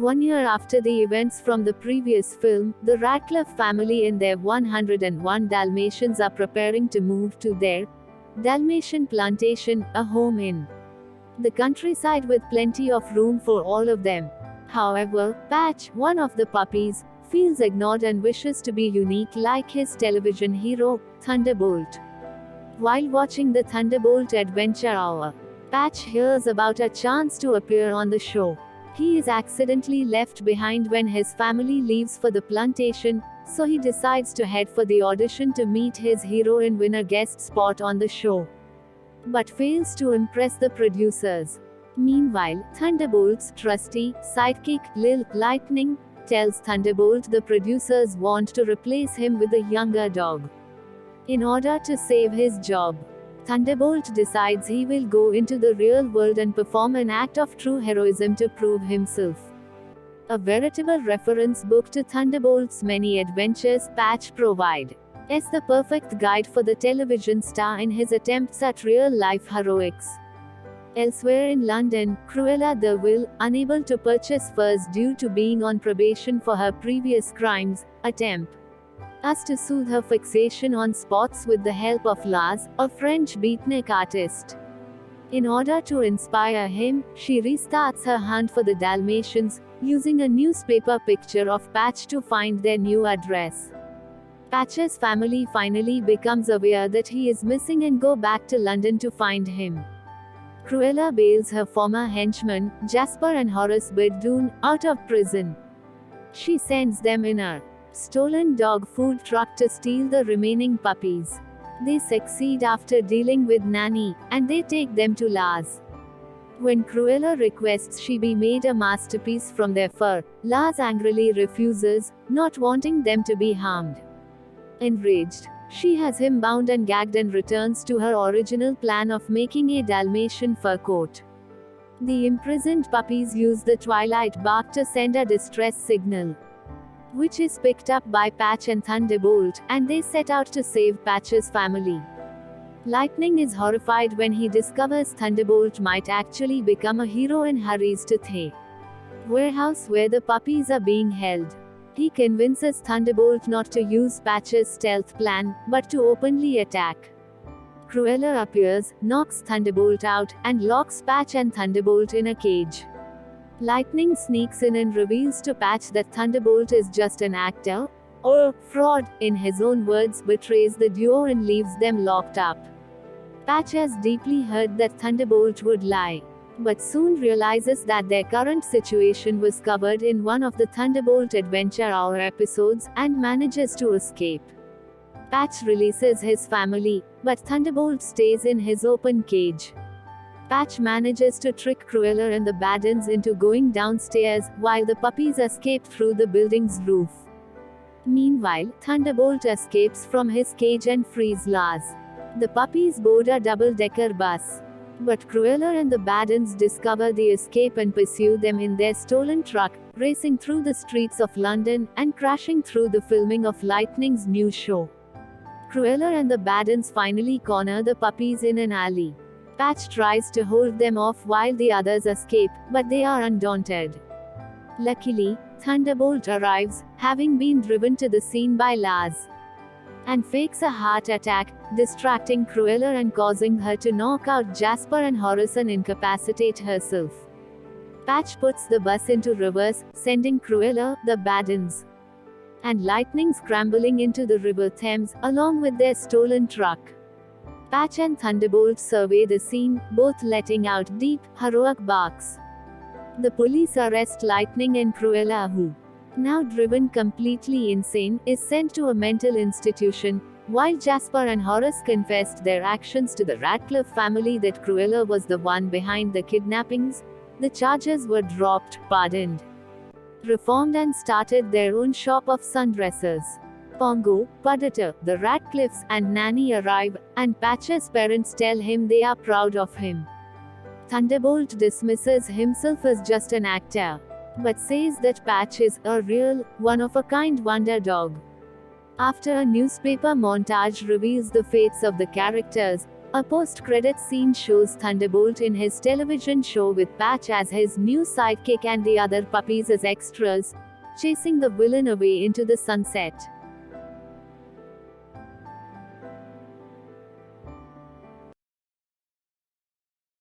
1 year after the events from the previous film, the Radcliffe family and their 101 Dalmatians are preparing to move to their Dalmatian plantation, a home in the countryside with plenty of room for all of them. However, Patch, one of the puppies, feels ignored and wishes to be unique like his television hero, Thunderbolt. While watching the Thunderbolt Adventure Hour, Patch hears about a chance to appear on the show. He is accidentally left behind when his family leaves for the plantation, so he decides to head for the audition to meet his hero and win a guest spot on the show, but fails to impress the producers. Meanwhile, Thunderbolt's trusty sidekick, Lil Lightning, tells Thunderbolt the producers want to replace him with a younger dog. In order to save his job, Thunderbolt decides he will go into the real world and perform an act of true heroism to prove himself. A veritable reference book to Thunderbolt's many adventures, Patch provides the perfect guide for the television star in his attempts at real-life heroics. Elsewhere in London, Cruella de Vil, unable to purchase furs due to being on probation for her previous crimes, attempts to soothe her fixation on spots with the help of Lars, a French beatnik artist. In order to inspire him, she restarts her hunt for the Dalmatians, using a newspaper picture of Patch to find their new address. Patch's family finally becomes aware that he is missing and go back to London to find him. Cruella bails her former henchmen, Jasper and Horace Biddoon, out of prison. She sends them in a stolen dog food truck to steal the remaining puppies. They succeed after dealing with Nanny, and they take them to Lars. When Cruella requests she be made a masterpiece from their fur, Lars angrily refuses, not wanting them to be harmed. Enraged, she has him bound and gagged and returns to her original plan of making a Dalmatian fur coat. The imprisoned puppies use the twilight bark to send a distress signal, which is picked up by Patch and Thunderbolt, and they set out to save Patch's family. Lightning is horrified when he discovers Thunderbolt might actually become a hero and hurries to the warehouse where the puppies are being held. He convinces Thunderbolt not to use Patch's stealth plan, but to openly attack. Cruella appears, knocks Thunderbolt out, and locks Patch and Thunderbolt in a cage. Lightning sneaks in and reveals to Patch that Thunderbolt is just an actor, or fraud, in his own words, betrays the duo and leaves them locked up. Patch has deeply heard that Thunderbolt would lie, but soon realizes that their current situation was covered in one of the Thunderbolt Adventure Hour episodes, and manages to escape. Patch releases his family, but Thunderbolt stays in his open cage. Patch manages to trick Cruella and the Baddens into going downstairs, while the puppies escape through the building's roof. Meanwhile, Thunderbolt escapes from his cage and frees Lars. The puppies board a double-decker bus, but Cruella and the Baddens discover the escape and pursue them in their stolen truck, racing through the streets of London, and crashing through the filming of Lightning's new show. Cruella and the Baddens finally corner the puppies in an alley. Patch tries to hold them off while the others escape, but they are undaunted. Luckily, Thunderbolt arrives, having been driven to the scene by Lars, and fakes a heart attack, distracting Cruella and causing her to knock out Jasper and Horace and incapacitate herself. Patch puts the bus into reverse, sending Cruella, the Baddens, and Lightning scrambling into the River Thames, along with their stolen truck. Patch and Thunderbolt survey the scene, both letting out deep, heroic barks. The police arrest Lightning and Cruella, who, now driven completely insane, is sent to a mental institution. While Jasper and Horace confessed their actions to the Radcliffe family that Cruella was the one behind the kidnappings, the charges were dropped, pardoned, reformed and started their own shop of sundressers. Pongo, Pudditer, the Radcliffes, and Nanny arrive, and Patch's parents tell him they are proud of him. Thunderbolt dismisses himself as just an actor, but says that Patch is a real, one-of-a-kind wonder dog. After a newspaper montage reveals the fates of the characters, A post-credit scene shows Thunderbolt in his television show with Patch as his new sidekick and the other puppies as extras, chasing the villain away into the sunset.